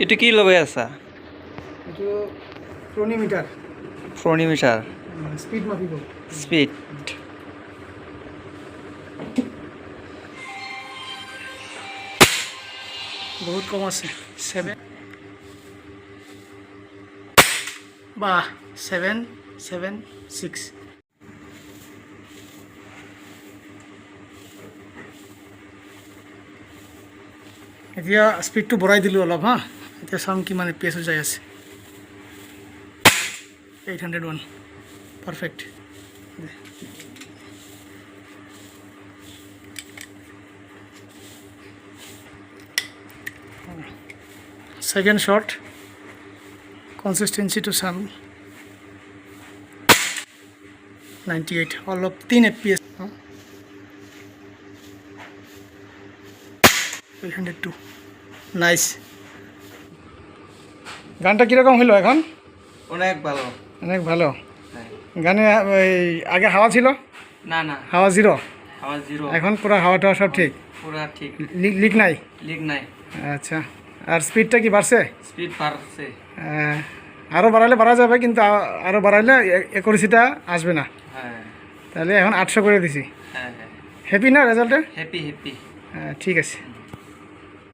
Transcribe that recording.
এইটো কি লগাই আছা? এইটো ক্ৰনিমিটাৰ ফ্ৰনিমিটাৰ স্পীড মাপিব। স্পীড বহুত কম আছে 7 বা 776 এতিয়া স্পীডটো বঢ়াই দিলোঁ অলপ হা। এতিয়া চাম কিমান FPS যাই আছে। 801 পাৰফেক্ট। সেকেন্ড শট কনসিস্টেন্সিটো চাম 98 অলপ 3 FPS 802 নাইস। গানটা কীরকম হলো এখন? অনেক ভালো। অনেক ভালো। গানে আগে হাওয়া ছিল? না না, হাওয়া জিরো, হাওয়া জিরো। এখন পুরো হাওয়া টাওয়া সব ঠিক, পুরা ঠিক, লিক নাই? লিক নাই। আচ্ছা, আর স্পিডটা কি বাড়ছে? স্পিড বাড়ছে। আরও বাড়ালে বাড়া যাবে, কিন্তু আরও বাড়াইলে একুরেসিটা আসবে না। হ্যাঁ তাহলে এখন 800 করে দিছি। হ্যাঁ হ্যাঁ, হ্যাপি না রেজাল্টে? Happy happy. ঠিক আছে।